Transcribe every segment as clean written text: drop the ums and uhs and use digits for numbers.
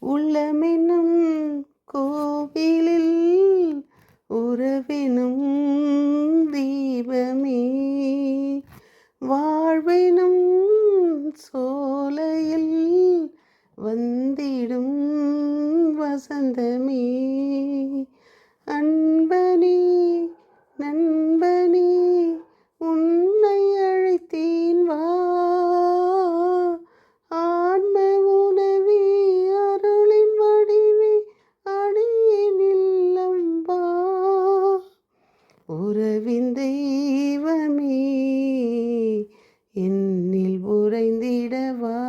உள்ளமெனும் கோவிலில் உறவெனும் தீபமே, வாழ்வெனும் சோலையில் வந்திடும் வசந்தமே. அன்பனே நண்பனே உன்னை அழைத்தேன் வா, ஆன்ம உணவே அருளின் வடிவே அடியேன் இல்லம் வா. உறவின் தெய்வமே என்னில் உறைந்திடவா,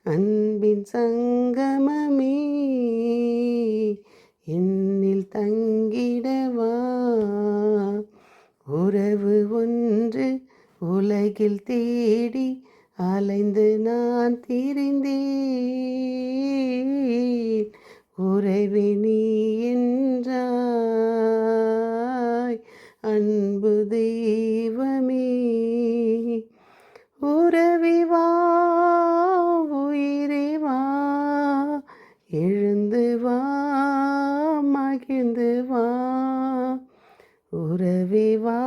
அன்பின் சங்கமமே என்னில் தங்கிடவா. உறவு ஒன்று உலகில் தேடி அலைந்து நான் திரிந்தேன், உறவே நீ என்றாய் அன்பு தெய்வமே. உறவே வா உயிரே வா, எழுந்து வா மகிழ்ந்து வா. உறவே வா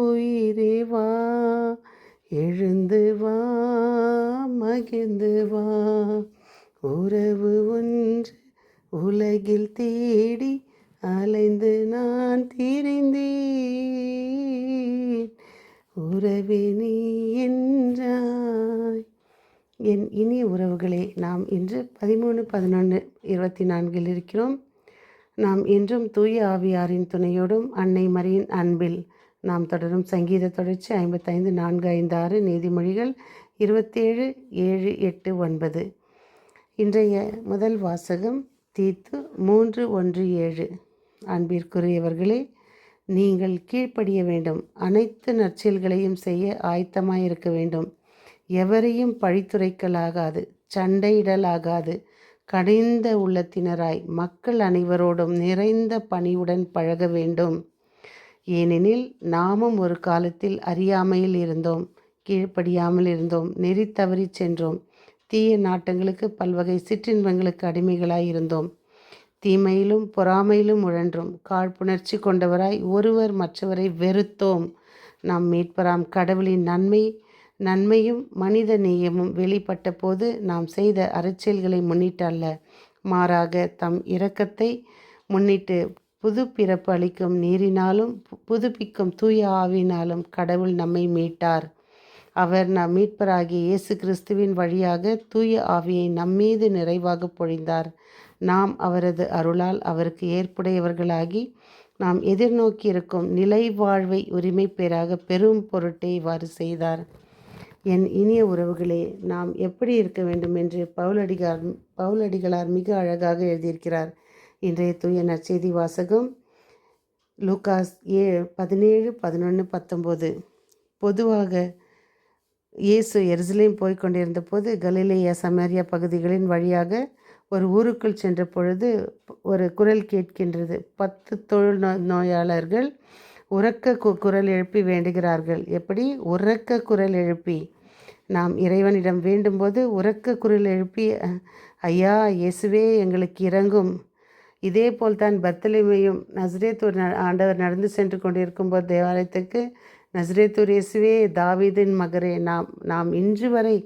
உயிரே வா, எழுந்து வா மகிழ்ந்து வா. உறவு ஒன்று உலகில் தேடி அலைந்து நான் திரிந்தேன், உறவே நீ என்றாய். என் இனிய உறவுகளே, நாம் இன்று 13/11/24 இருக்கிறோம். நாம் இன்றும் தூய ஆவியாரின் துணையோடும் அன்னை மரியின் அன்பில் நாம் தொடரும் சங்கீத தொடர்ச்சி 55, 4, 5, 6, நீதிமொழிகள் 27, 7, 8, 9. இன்றைய முதல் வாசகம் தீத்து 3, 1, 7. அன்பிற்குரியவர்களே, நீங்கள் கீழ்ப்படிய வேண்டும், அனைத்து நற்செயல்களையும் செய்ய ஆயத்தமாயிருக்க வேண்டும். எவரையும் பழித்துரைக்கலாகாது, சண்டையிடலாகாது. கனிந்த உள்ளத்தினராய் மக்கள் அனைவரோடும் நிறைந்த பணிவுடன் பழக வேண்டும். ஏனெனில் நாமும் ஒரு காலத்தில் அறியாமையில் இருந்தோம், கீழ்ப்படியாமல் இருந்தோம், நெறி தவறி சென்றோம், தீய நாட்டங்களுக்கு பல்வகை சிற்றின்பங்களுக்கு அடிமைகளாய் இருந்தோம். தீமையிலும் பொறாமையிலும் உழன்றோம், காழ்ப்புணர்ச்சி கொண்டவராய் ஒருவர் மற்றவரை வெறுத்தோம். நாம் மீட்பராம் கடவுளின் நன்மையும் மனித நேயமும் வெளிப்பட்ட போது நாம் செய்த அறச்செயல்களை முன்னிட்டு அல்ல, மாறாக தம் இரக்கத்தை முன்னிட்டு புது பிறப்பு அளிக்கும் நீரினாலும் புதுப்பிக்கும் தூய ஆவியினாலும் கடவுள் நம்மை மீட்டார். அவர் நம் மீட்பராகிய இயேசு கிறிஸ்துவின் வழியாக தூய ஆவியை நம்மீது நிறைவாக பொழிந்தார். நாம் அவரது அருளால் அவருக்கு ஏற்புடையவர்களாகி நாம் எதிர்நோக்கி இருக்கும் நிலை வாழ்வை உரிமை பெறாக பெரும் பொருட்டே இவ்வாறு செய்தார். என் இனிய உறவுகளே, நாம் எப்படி இருக்க வேண்டும் என்று பவுலடிகளார் மிக அழகாக எழுதியிருக்கிறார். இன்றைய தூய நற்செய்தி வாசகம் லூகாஸ் 17, 11, 19. பொதுவாக இயேசு எருசலேம் போய்கொண்டிருந்த போது கலிலேயா சமாரியா பகுதிகளின் வழியாக ஒரு ஊருக்குள் சென்ற பொழுது ஒரு குரல் கேட்கின்றது. 10 தொழு நோயாளர்கள் உரக்க குரல் எழுப்பி வேண்டுகிறார்கள். எப்படி? உரக்க குரல் எழுப்பி. நாம் இறைவனிடம் வேண்டும்போது உரக்க குரல் எழுப்பி, ஐயா இயேசுவே எங்களுக்கு இறங்கும். இதே போல்தான் பர்த்தலமேயும் நசரேத்தூர் ஆண்டவர் நடந்து சென்று கொண்டிருக்கும்போது தேவாலயத்துக்கு, நசரேத்தூர் இயேசுவே தாவீதின் மகரே, நாம் இன்று வரை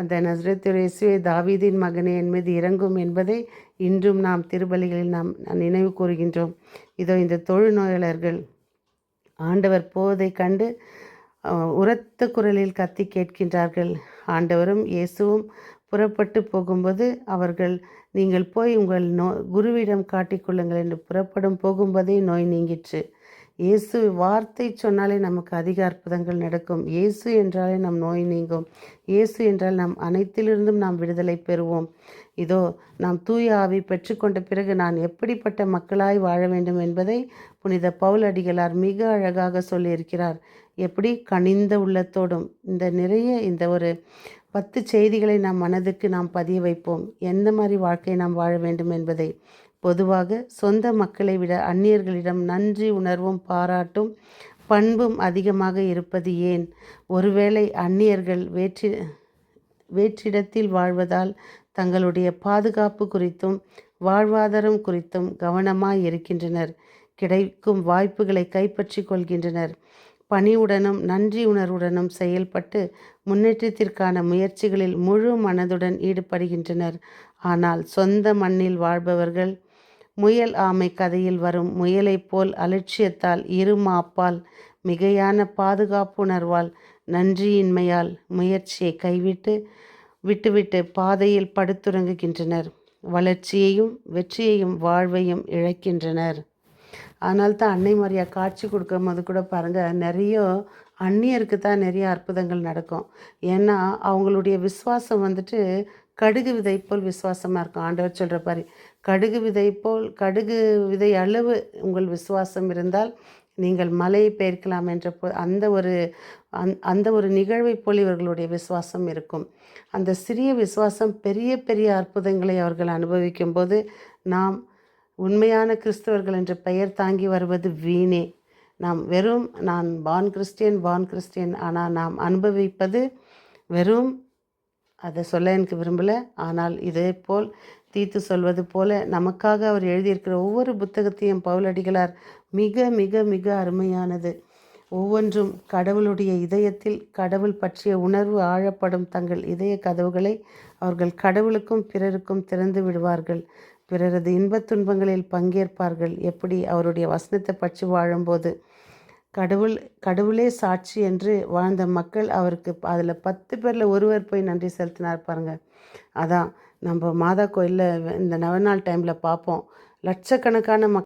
அந்த நசரேத்தூர் இயேசுவே தாவீதின் மகனே என் மீது இறங்கும் என்பதை இன்றும் நாம் திருப்பலிகளில் நாம் நினைவு கூறுகின்றோம். இதோ இந்த தொழுநோயாளர்கள் ஆண்டவர் போவதை கண்டு உரத்த குரலில் கத்தி கேட்கின்றார்கள். ஆண்டவரும் இயேசுவும் புறப்பட்டு போகும்போது அவர்கள், நீங்கள் போய் உங்கள் குருவிடம் காட்டிக்கொள்ளுங்கள் என்று புறப்படும் போகும்போதே நோய் நீங்கிற்று. இயேசு வார்த்தை சொன்னாலே நமக்கு அதிக அற்புதங்கள் நடக்கும். இயேசு என்றாலே நம் நோய் நீங்கும். இயேசு என்றால் நாம் அனைத்திலிருந்தும் நாம் விடுதலை பெறுவோம். இதோ நாம் தூய ஆவி பெற்றுக்கொண்ட பிறகு நான் எப்படிப்பட்ட மக்களாய் வாழ வேண்டும் என்பதை புனித பவுலடிகளார் மிக அழகாக சொல்லியிருக்கிறார். எப்படி? கனிந்த உள்ளத்தோடும். இந்த ஒரு 10 செய்திகளை நாம் மனதுக்கு நாம் பதிய வைப்போம். எந்த மாதிரி வாழ்க்கையை நாம் வாழ வேண்டும் என்பதை. பொதுவாக சொந்த மக்களை விட அந்நியர்களிடம் நன்றி உணர்வும் பாராட்டும் பண்பும் அதிகமாக இருப்பது ஏன்? ஒருவேளை அந்நியர்கள் வேற்றிடத்தில் வாழ்வதால் தங்களுடைய பாதுகாப்பு குறித்தும் வாழ்வாதாரம் குறித்தும் கவனமாய் இருக்கின்றனர். கிடைக்கும் வாய்ப்புகளை கைப்பற்றி கொள்கின்றனர். பணிவுடனும் நன்றி உணர்வுடனும் செயல்பட்டு முன்னேற்றத்திற்கான முயற்சிகளில் முழு மனதுடன் ஈடுபடுகின்றனர். ஆனால் சொந்த மண்ணில் வாழ்பவர்கள் முயல் ஆமை கதையில் வரும் முயலைப் போல் அலட்சியத்தால், இருமாப்பால், மிகையான பாதுகாப்புணர்வால், நன்றியின்மையால் முயற்சியை விட்டுவிட்டு பாதையில் படுத்துறங்குகின்றனர். வளர்ச்சியையும் வெற்றியையும் வாழ்வையும் இழக்கின்றனர். ஆனால் தான் அன்னை மரியா காட்சி கொடுக்கும் போது கூட பாருங்கள், நிறைய அந்நியருக்கு தான் நிறைய அற்புதங்கள் நடக்கும். ஏன்னா அவங்களுடைய விசுவாசம் வந்துட்டு கடுகு விதை போல் விசுவாசமாக இருக்கும். ஆண்டவர் சொல்கிற பாரு, கடுகு விதை அளவு உங்கள் விசுவாசம் இருந்தால் நீங்கள் மலையை பெயர்க்கலாம் என்ற அந்த ஒரு நிகழ்வை போல் இவர்களுடைய விசுவாசம் இருக்கும். அந்த சிறிய விசுவாசம் பெரிய பெரிய அற்புதங்களை அவர்கள் அனுபவிக்கும் போது நாம் உண்மையான கிறிஸ்தவர்கள் என்ற பெயர் தாங்கி வருவது வீணே. நான் பார்ன் கிறிஸ்டியன், ஆனால் நாம் அனுபவிப்பது வெறும், அதை சொல்ல எனக்கு விரும்பலை, ஆனால் இதே போல் தீத்து சொல்வது போல நமக்காக அவர் எழுதியிருக்கிற ஒவ்வொரு புத்தகத்தையும் பவுலடிகளார் மிக மிக மிக அருமையானது. ஒவ்வொன்றும் கடவுளுடைய இதயத்தில் கடவுள் பற்றிய உணர்வு ஆழப்படும் தங்கள் இதய கதவுகளை அவர்கள் கடவுளுக்கும் பிறருக்கும் திறந்து விடுவார்கள். பிறரது இன்பத் துன்பங்களில் பங்கேற்பார்கள். எப்படி? அவருடைய வசனத்தை பற்றி வாழும்போது. கடவுளே சாட்சி என்று வாழ்ந்த மக்கள் அவருக்கு அதில் 10 பேரில் ஒருவர் போய் நன்றி செலுத்தினார் பாருங்கள். அதான் நம்ம மாதா கோயிலில் இந்த நவநாள் டைமில் பார்ப்போம். லட்சக்கணக்கான